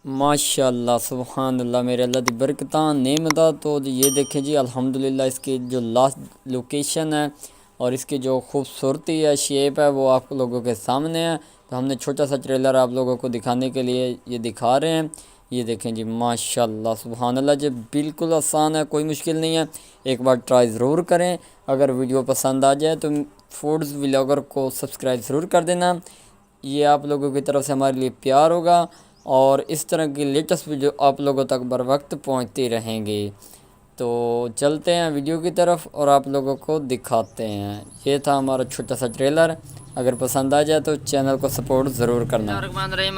माशाल्लाह सुबहान अल्लाह मेरे अल्लाह दी बरकतां नेमता। तो ये देखें जी अल्हम्दुलिल्लाह इसकी जो लास्ट लोकेशन है और इसकी जो खूबसूरती है, शेप है, वो आप लोगों के सामने है। तो हमने छोटा सा ट्रेलर आप लोगों को दिखाने के लिए ये दिखा रहे हैं। ये देखें जी माशाल्लाह सुबहान अल्लाह जी, बिल्कुल आसान है, कोई मुश्किल नहीं है। एक बार ट्राई ज़रूर करें। अगर वीडियो पसंद आ जाए तो फूड्स व्लॉगर को सब्सक्राइब ज़रूर कर देना। ये आप लोगों की तरफ से हमारे लिए प्यार होगा और इस तरह की लेटेस्ट वीडियो आप लोगों तक बर वक्त पहुँचती रहेंगी। तो चलते हैं वीडियो की तरफ और आप लोगों को दिखाते हैं। ये था हमारा छोटा सा ट्रेलर। अगर पसंद आ जाए तो चैनल को सपोर्ट ज़रूर करना।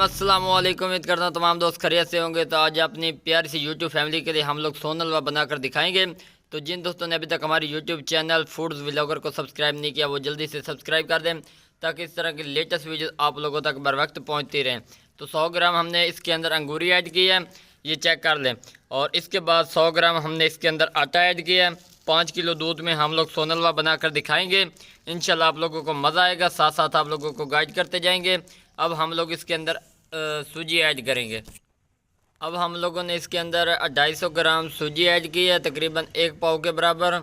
अस्सलाम वालेकुम, उम्मीद करता हूँ तमाम दोस्त खैरियत से होंगे। तो आज अपनी प्यारी सी यूट्यूब फैमिली के लिए हम लोग सोन हलवा बनाकर दिखाएंगे। तो जिन दोस्तों ने अभी तक हमारी यूट्यूब चैनल फूड्स व्लॉगर को सब्सक्राइब नहीं किया वो जल्दी से सब्सक्राइब कर दें ताकि इस तरह की लेटेस्ट वीडियो आप लोगों तक बर वक्त पहुँचती रहें। तो 100 ग्राम हमने इसके अंदर अंगूरी ऐड की है, ये चेक कर लें। और इसके बाद 100 ग्राम हमने इसके अंदर आटा ऐड किया है। 5 किलो दूध में हम लोग सोन हलवा बनाकर दिखाएंगे। इंशाल्लाह आप लोगों को मज़ा आएगा, साथ साथ आप लोगों को गाइड करते जाएंगे। अब हम लोग इसके अंदर सूजी ऐड करेंगे। अब हम लोगों ने इसके अंदर 250 ग्राम सूजी ऐड की है, तकरीबन 1 पाव के बराबर।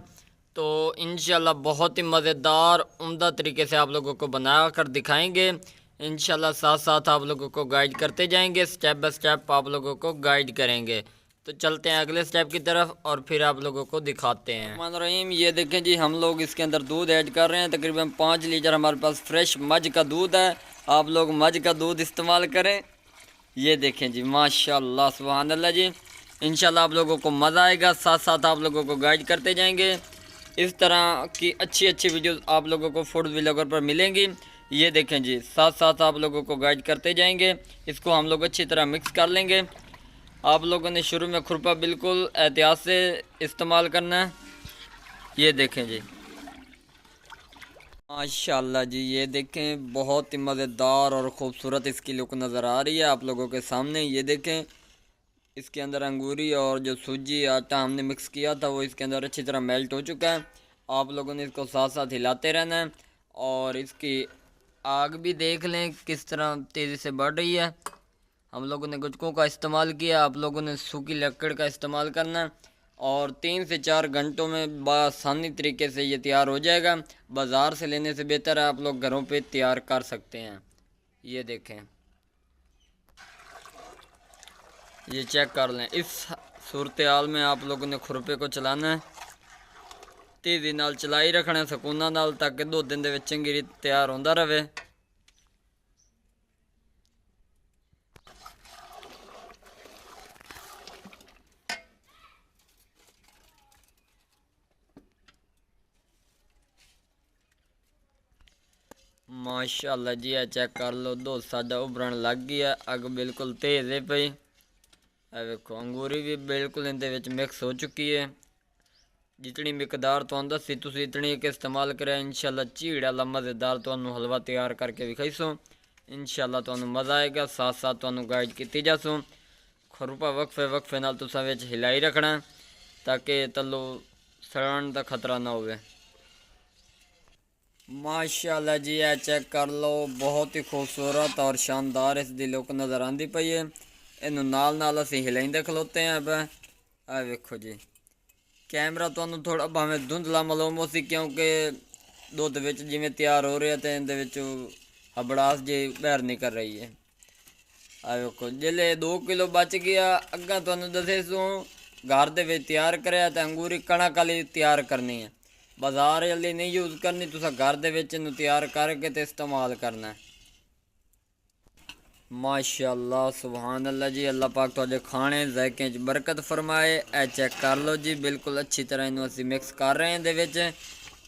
तो इंशाल्लाह बहुत ही मज़ेदार उम्दा तरीके से आप लोगों को बना कर दिखाएंगे। इंशाल्लाह साथ साथ आप लोगों को गाइड करते जाएंगे, स्टेप बाय स्टेप आप लोगों को गाइड करेंगे। तो चलते हैं अगले स्टेप की तरफ और फिर आप लोगों को दिखाते हैं। रहमान रहीम, ये देखें जी हम लोग इसके अंदर दूध ऐड कर रहे हैं। तकरीबन 5 लीटर हमारे पास फ्रेश मझ का दूध है। आप लोग मझ का दूध इस्तेमाल करें। ये देखें जी माशाल्लाह सुभान अल्लाह जी, इंशाल्लाह आप लोगों को मज़ा आएगा, साथ साथ आप लोगों को गाइड करते जाएंगे। इस तरह की अच्छी अच्छी वीडियोस आप लोगों को फूड व्लॉगर पर मिलेंगी। ये देखें जी साथ साथ आप लोगों को गाइड करते जाएंगे। इसको हम लोग अच्छी तरह मिक्स कर लेंगे। आप लोगों ने शुरू में खुरपा बिल्कुल एहतियात से इस्तेमाल करना है। ये देखें जी माशाल्लाह जी, ये देखें बहुत ही मज़ेदार और ख़ूबसूरत इसकी लुक नज़र आ रही है आप लोगों के सामने। ये देखें इसके अंदर अंगूरी और जो सूजी आटा हमने मिक्स किया था वो इसके अंदर अच्छी तरह मेल्ट हो चुका है। आप लोगों ने इसको साथ साथ हिलाते रहना है और इसकी आग भी देख लें किस तरह तेज़ी से बढ़ रही है। हम लोगों ने गुटकों का इस्तेमाल किया, आप लोगों ने सूखी लकड़ का इस्तेमाल करना है और 3 से 4 घंटों में आसानी तरीके से ये तैयार हो जाएगा। बाज़ार से लेने से बेहतर है आप लोग घरों पे तैयार कर सकते हैं। ये देखें, ये चेक कर लें। इस सूरत हाल में आप लोगों ने खुरपे को चलाना है, तेज़ी नाल चलाई रखना है, सुकूना नाल, ताकि 2 दिन दे विच चंगी रीत तैयार होंदा रहे। माशाल्लाह जी, चेक कर लो, दूध साडा उभरन लग गया, अग बिल्कुल तेज़ है पई। देखो अंगूरी भी बिल्कुल इहदे विच मिक्स हो चुकी है। जितनी मिकदार तुहानूं दस्सी तुसीं इतनी एक इस्तेमाल करें। इंशाल्लाह झीड़ वाला मज़ेदार तुहानूं हलवा तैयार करके विखाईसो। इंशाल्लाह तुहानूं मज़ा आएगा, साथ साथ तुहानूं गाइड की जासो। खुरपा वक्फे वक्फे नाल तुसां विच हिलाई रखना ताकि तलो सड़न का खतरा ना होवे। माशाल्लाह जी, यह चेक कर लो, बहुत ही खूबसूरत और शानदार इसकी लुक नज़र आती पई है। इनू नाल नाल असीं हिलाइंदे खलोते हैं। अब आ वेखो जी, कैमरा तुहानूं थोड़ा भावें धुंधला मालूम हो सी क्योंकि दुध विच जिवें तैयार हो रहा तो इहदे विच हबड़ास जी बाहर निकल रही है। आ वेखो जिले 2 किलो बच गया। अग्गा तुहानूं दसे सो घर दे विच तैयार करिया तो अंगूरी कणक वाली तैयार करनी है, बाजार वाली नहीं यूज़ करनी। तुसां घर दे विच इहनूं तैयार करके तो इस्तेमाल करना है। माशाल्लाह सुभान अल्लाह जी, अल्लाह पाक तुहाडे खाने जायके च बरकत फरमाए। ए चेक कर लो जी, बिल्कुल अच्छी तरह इनू असीं मिक्स कर रहे हैं।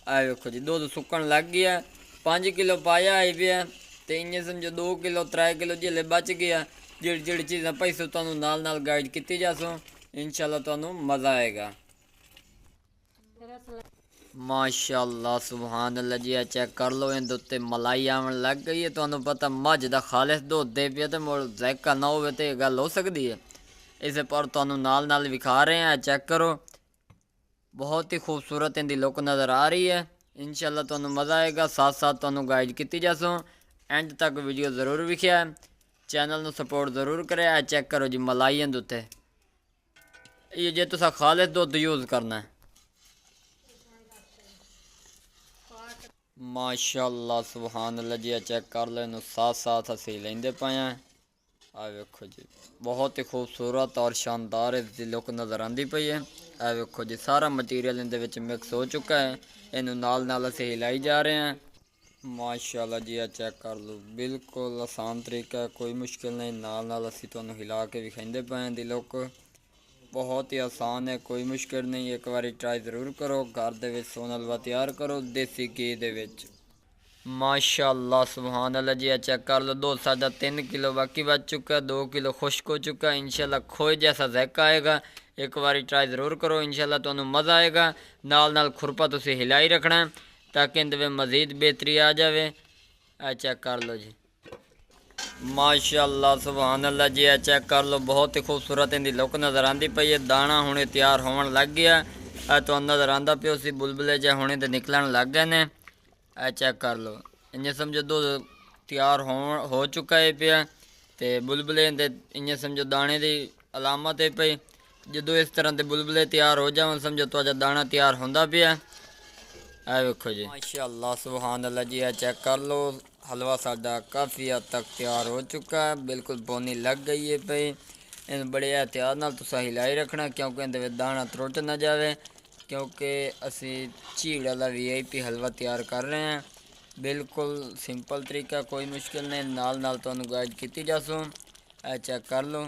आ वेखो जी दूध सुकन लग गया। 5 किलो पाया आई पे तो इं समझो 2 किलो 3 किलो जिले बच गया। जिहड़ी चीज़ां पई सो तुहानूं नाल नाल गाइड की जासो। इंशाल्लाह तुहानूं मज़ा आएगा। माशाल्लाह सुभान अल्लाह जी, चेक कर लो, इन उत्ते मलाई आवन लग गई है। तुहानूं पता मझ दा खालिस दुध दे पे तो मुड़ जायका ना होवे तो गल हो सकती है। इस पर तुहानूं नाल नाल विखा रहे हैं, चेक करो, बहुत ही खूबसूरत इनकी लुक नज़र आ रही है। इंशाल्लाह तुहानूं मज़ा आएगा, साथ साथ तुहानूं गाइड की जासो। एंड तक वीडियो ज़रूर विखिया। चैनल नूं सपोर्ट ज़रूर करें। चेक करो जी मलाई इंदे उत्ते, ये जे तुसा खालिस दुध यूज़ करना है। माशाअल्लाह सुभान अल्लाह जी, चेक कर लो इनू साथ साथ असी लेंदे पे हैं। आ वेखो जी बहुत ही खूबसूरत और शानदार इसकी लुक नज़र आती पई है। आ वेखो जी सारा मटीरियल इहदे विच मिक्स हो चुका है, इनू नाल नाल असी हिलाई जा रहे हैं। माशाअल्लाह जी आ चेक कर लो, बिल्कुल आसान तरीका है, कोई मुश्किल नहीं। नाल नाल असी तुहानू हिला के विखाइंदे पे हैं। दी लुक बहुत ही आसान है, कोई मुश्किल नहीं। एक बार ट्राई ज़रूर करो, घर दे विच सोन हलवा तैयार करो देसी घी दे विच। माशाअल्लाह सुभान अल्लाह जी, चेक कर लो। दूध साढ़ा 3 किलो बाकी बच चुका है, 2 किलो खुश्क हो चुका है। इंशाल्लाह खोए जैसा ज़ायका आएगा। एक बार ट्राई ज़रूर करो, इंशाल्लाह तुहानू मज़ा आएगा। नाल नाल खुरपा तुसी हिलाई रखना ताकि इहदे मज़ीद बेहतरी आ जाए। चेक कर लो जी माशाअल्लाह सुभान अल्लाह जी, चेक कर लो बहुत ही खूबसूरत इहदी लुक नज़र आती पई है। दाना हुणे तैयार होवन लग गया, तुहानू नज़र आंदा पियो सी बुलबुले जे हुणे ते निकलन लग गए ने। चेक कर लो, इ'यां समझो दुध तैयार हो चुका है पिया, तो बुलबुले दे इ'यां समझो दाने की अलामत है पई। जो इस तरह के बुलबुले तैयार हो जावन समझो तुहाडा दाना तैयार होंदा पिया। वेखो जी माशाअल्लाह सुभान अल्लाह जी, चेक कर लो हलवा साडा काफ़ी हद तक तैयार हो चुका है, बिल्कुल बोनी लग गई है पई। इन बड़े एहतियात नाल तुसा हिलाई रखना क्योंकि इहदे विच दाना त्रुट ना जाए, क्योंकि असी झीड़ वाला VIP हलवा तैयार कर रहे हैं। बिल्कुल सिंपल तरीका, कोई मुश्किल नहीं। नाल नाल तुहानू गाइड की जासू। चेक कर लो,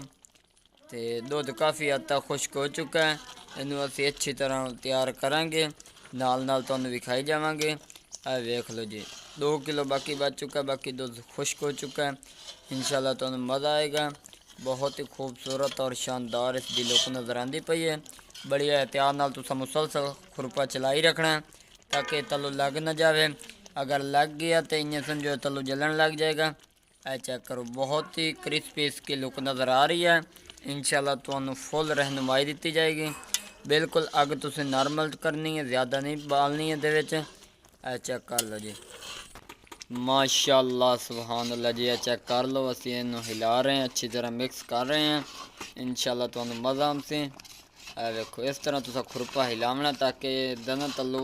तो दुध काफ़ी हद तक खुश्क हो चुका है, इनू असी अच्छी तरह तैयार करांगे, नाल नाल तुहानू विखाई जावांगे। वेख लो जी 2 किलो बाकी बच चुका है, बाकी दुध खुश्क हो चुका है। इंशाल्लाह तुहानू मज़ा आएगा। बहुत ही खूबसूरत और शानदार इसकी लुक नज़र आती पई है। बड़ी एहतियात नाल तुसा मुसलसल खुरपा चलाई रखना ताकि तलू लग ना जाए। अगर लग गया तो इ'यां समझो तलू जलन लग जाएगा। चेक करो बहुत ही क्रिस्पी इसकी लुक नज़र आ रही है। इंशाल्लाह तुहानू फुल रहनुमाई दी जाएगी। बिल्कुल अग तुसी नॉर्मल करनी है, ज़्यादा नहीं बालनी है दे विच। चेक कर लो जी माशाअल्लाह सुभान अल्लाह जी, चेक कर लो असी इनू हिला रहे हैं, अच्छी तरह मिक्स कर रहे हैं। इंशाल्लाह तुहानू मज़ा आमसे। वेखो इस तरह तुसा खुरपा हिलावना ताकि दाना तलू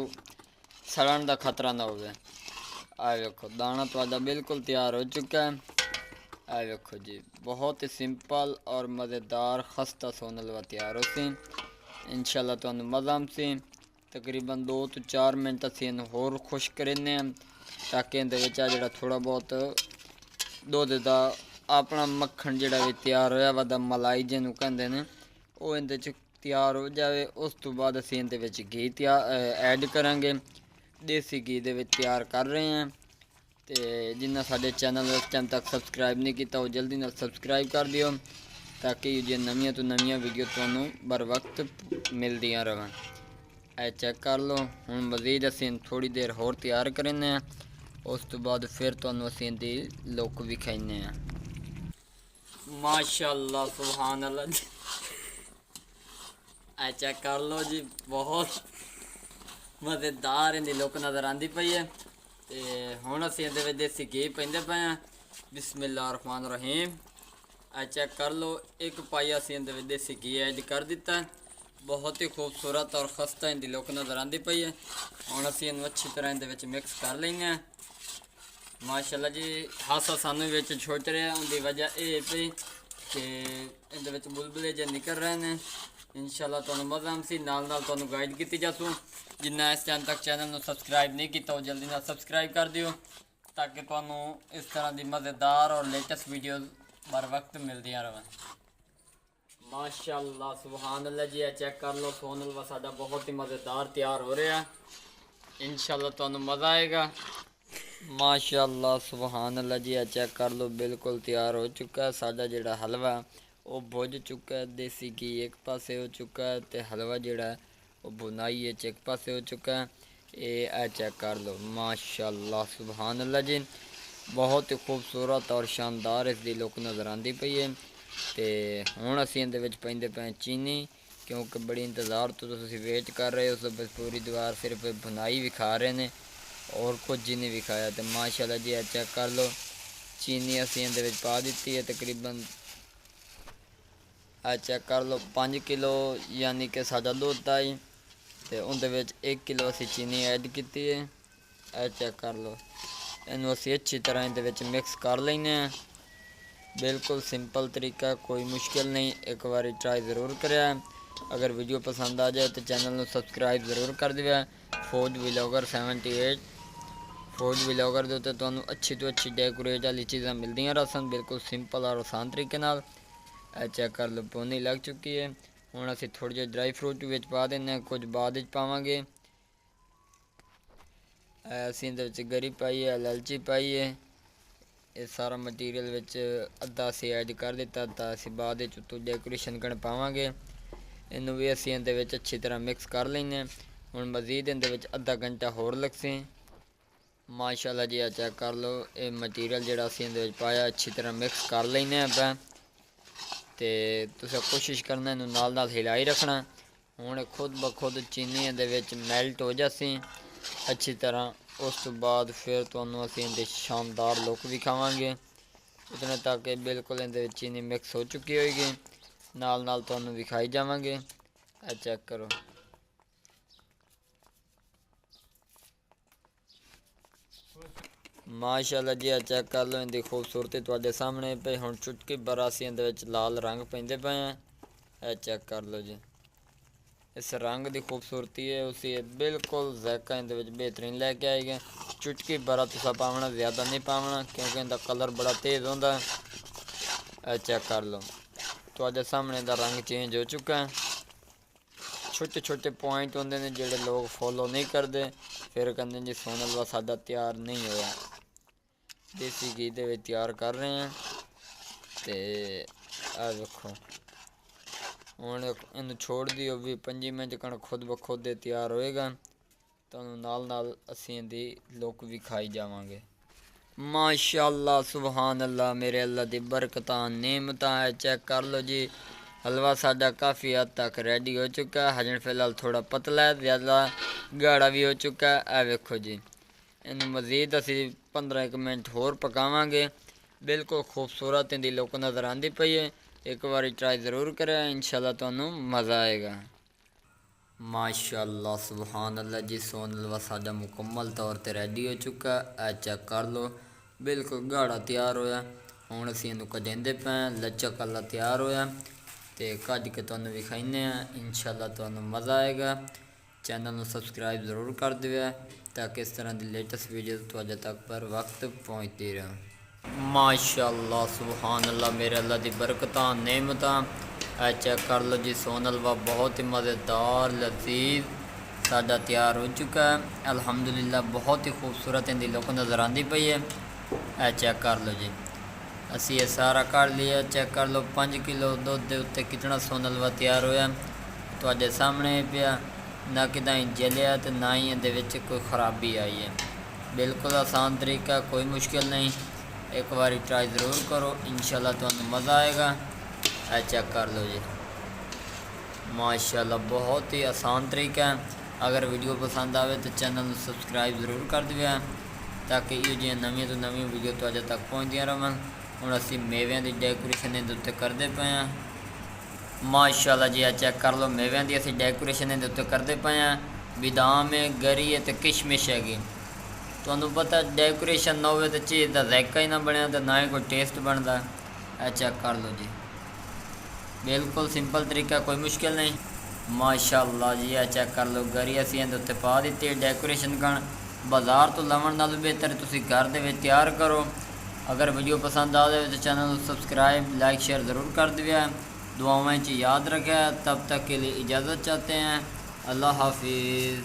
सड़न का खतरा ना हो। वेखो दाना तुहाडा बिल्कुल तैयार हो चुका है। वेखो जी बहुत ही सिंपल और मज़ेदार खस्ता सोन हलवा तैयार हो सी। इंशाल्लाह तुहानू मज़ा आमसे। तकरीबन 2 तो 4 मिनट असी इनू होर खुश्क करें ताकि इहदे विच जिहड़ा थोड़ा बहुत दुध का अपना मक्खन जिहड़ा भी तैयार होया वा मलाई जिन्हों कहते हैं वो इहदे च तैयार हो जाए। उस तो बाद असी इहदे विच घी ऐड करांगे। देसी घी दे विच तैयार कर रहे हैं। तो जिन्ना साडे चैनल इस टाइम तक सबसक्राइब नहीं किया वो जल्दी नाल सबसक्राइब कर दियो ताकि जो नवीं तो नवीं वीडियो तुहानू बर वक्त मिलदियाँ रहें। चेक कर लो, हुण मज़ीद असी थोड़ी देर होर तैयार करें, उस तो बाद फिर तुहानू असी इहदी लुक विखाइने। माशाअल्लाह सुभान अल्लाह जी, चेक कर लो जी बहुत मज़ेदार इहदी लुक नज़र आती पई है। तो हुण असी इहदे विच देसी घी पैंदे पे हैं। बिस्मिल्लाह रहमान रहीम। चेक कर लो, एक पाई असी इहदे विच देसी घी ऐड कर दिता है। बहुत ही खूबसूरत और खस्ता इहदी लुक नज़र आती पई है। हुण असी इहनू अच्छी तरह इहदे विच मिक्स कर लेंगे। माशाअल्लाह जी हासा सानू विच छुट रहा, उनकी वजह यह पई कि इहदे विच बुलबुले जे निकल रहे हैं। इंशाल्लाह तुहानू मज़ा आमसी। नाल नाल तुहानू गाइड की जासू। जिन्ना इस टाइम तक चैनल में सबसक्राइब नहीं किया वो जल्दी नाल सबसक्राइब कर दियो ताकि तुहानू इस तरह की मज़ेदार और लेटेस्ट वीडियो बर वक्त मिलदियाँ रहें। माशाअल्लाह सुभान अल्लाह जी, चेक कर लो सोन हलवा साडा बहुत ही मज़ेदार तैयार हो रहा है। इंशाल्लाह तुहानू मज़ा आएगा। माशाअल्लाह सुभान अल्लाह जी, चेक कर लो बिल्कुल तैयार हो चुका है। साडा जिहड़ा हलवा वो भुज चुका है, देसी घी एक पासे हो चुका है तो हलवा जिहड़ा वो बुनाई एक पासे हो चुका है। ये चेक कर लो माशाअल्लाह सुभान अल्लाह जी, बहुत ही खूबसूरत और शानदार इसकी लुक नज़र आती पई है। तो हुण असी इहदे विच पैंदे पे चीनी, क्योंकि बड़ी इंतज़ार तो तुसीं वेट कर रहे हो। तो पूरी दीवार सिर्फ बुनाई विखा रहे हैं और कुछ ही नहीं विखाया। तो माशाअल्लाह जी चेक कर लो चीनी असी इहदे विच पा दित्ती है तकरीबन चेक कर लो 5 किलो यानी कि साडा दुध आई तो उहदे विच 1 किलो असी चीनी ऐड की है। चेक कर लो इनू असी अच्छी तरह इहदे विच मिक्स कर लैने। बिल्कुल सिंपल तरीका, कोई मुश्किल नहीं, एक बार ट्राई ज़रूर करें। अगर वीडियो पसंद आ जाए तो चैनल को सब्सक्राइब ज़रूर कर दिया। फौज व्लॉगर 78 फौज व्लॉगर के उत्ते तुहानू अच्छी तो अच्छी डेकोरेट वाली चीज़ां मिलदियां रहसन बिल्कुल सिंपल और आसान तरीके नाल। चेक कर लो पौनी लग चुकी है। हुण असीं थोड़े जिहे ड्राई फ्रूट विच पा देने, कुछ बाद विच पावांगे। असीं इहदे विच गरी पाई है, इलायची पाई है, ये सारा मटीरियल विच अद्धा असीं ऐड कर दिता, अद्धा असीं बाद विच उत्तों डेकोरेशन करन पावांगे। इनू भी असीं इहदे विच अच्छी तरह मिक्स कर लैने। हुण मज़ीद इहदे विच अद्धा घंटा होर लगसे। माशाअल्लाह जी चेक कर लो ये मटीरियल जिहड़ा असीं इहदे विच पाया अच्छी तरह मिक्स कर लैने आपां ते तुसीं कोशिश करना इनू नाल नाल हिलाई रखना। हुण खुद ब खुद चीनी इहदे विच मैल्ट हो जासी अच्छी तरह। उस तो बाद फिर तुहानू असीं इहदी शानदार लुक विखावांगे। उतने तक बिल्कुल इहदे विच चीनी मिक्स हो चुकी होएगी, नाल नाल तुहानू विखाई जावांगे। चेक करो माशाअल्लाह जी चेक कर लो इनकी खूबसूरती तुहाडे सामने पे। हुण चुटकी भर असीं इहदे विच लाल रंग पैंदे पे हैं। चेक कर लो जी इस रंग की खूबसूरती है उसी बिल्कुल ज़ायका इहदे विच बेहतरीन लैके आएगा। चुटकी भरा तुसा पावना, ज़्यादा नहीं पावना क्योंकि इनका कलर बड़ा तेज़ होंदा है। चेक कर लो तुहाडे सामने इहदा रंग चेंज हो चुका है। छोटे छोटे पॉइंट होंदे ने जिहड़े लोग फॉलो नहीं करते, फिर कहते जी सोन हलवा साडा तैयार नहीं होया। देसी घी दे विच तैयार कर रहे हैं ते आ देखो हुण इनू छोड़ दिओ भी 5 मिनट कण खुद ब खुद तैयार होएगा। तुहानू नाल नाल असीं इहदी लुक विखाई जावांगे। माशाअल्लाह सुबहान अल्लाह मेरे अल्लाह दी बरकतां नेमतां है। चेक कर लो जी हलवा साडा काफ़ी हद तक रेडी हो चुका है। हजन फिलहाल थोड़ा पतला है, ज़्यादा गाढ़ा भी हो चुका है। वेखो जी इनू मज़ीद असी 15 मिनट होर पकावांगे। बिल्कुल खूबसूरत इहदी लुक नज़र आती पई है। एक बार ट्राई ज़रूर करें, इंशाअल्लाह तुहानू मज़ा आएगा। माशाअल्लाह सुबहान अल्लाह जी सोन हलवा साडा मुकम्मल तौर पर रेडी हो चुका है। चेक कर लो बिल्कुल गाढ़ा तैयार होया। हुण असीं इनू कढेंदे पे लचक वाला तैयार होया ते कढ के तुहानू विखाइने इंशाअल्लाह तुहानू मज़ा आएगा। चैनल को सब्सक्राइब ज़रूर कर दिओ ताकि इस तरह की लेटेस्ट वीडियो तुहाडे तक पर वक्त पहुँचती रहे। माशाअल्लाह सुबहान अल्लाह मेरे अल्लाह दी बरकतां नेमतां। चेक कर लो जी सोन हलवा बहुत ही मज़ेदार लजीज साडा तैयार हो चुका है अल्हम्दुलिल्लाह। बहुत ही खूबसूरत इनकी लुक नज़र आती पई है। चेक कर लो जी असी ये सारा कर लिया। चेक कर लो 5 किलो दुध के उत्ते कितना सोन हलवा तैयार होया तुहाडे सामने पिया। ना किदा ही जलिया तो ना ही इहदे विच कोई खराबी आई है। बिल्कुल आसान तरीका, कोई मुश्किल नहीं। एक बार ट्राई ज़रूर करो, इंशाअल्लाह तुहानू मज़ा आएगा। चेक कर लो जी माशाअल्लाह बहुत ही आसान तरीका है। अगर वीडियो पसंद आवे तो चैनल को सब्सक्राइब ज़रूर कर दिओ ताकि इहो जिहियां नवीं तो नवीं वीडियो तुहाडे तक पहुँचदियां रहन। हुण असीं मेविਆਂ की डेकोरेशन इहदे उत्ते करदे पे हैं। माशाअल्लाह जी चेक कर लो मेविਆਂ की असीं डेकोरेशन इहदे उत्ते करदे पे हैं। बादाम है, गरी है तो किशमिश हैगी। तुहानू पता डेकोरेशन ना होवे तो चीज़ का जायका ही ना बने तो ना ही कोई टेस्ट बनता है। चेक कर लो जी बिल्कुल सिंपल तरीका, कोई मुश्किल नहीं। माशाअल्लाह जी चेक कर लो गरी असीं इहदे उत्ते पा दित्ती डेकोरेशन करन। बाज़ार तो लवन नालों बेहतर तुसीं घर दे विच तैयार करो। अगर वीडियो पसंद आ जाए तो चैनल को सब्सक्राइब लाइक शेयर ज़रूर कर दिया। दुआओं याद रखें। तब तक के लिए इजाज़त चाहते हैं। अल्लाह हाफिज़।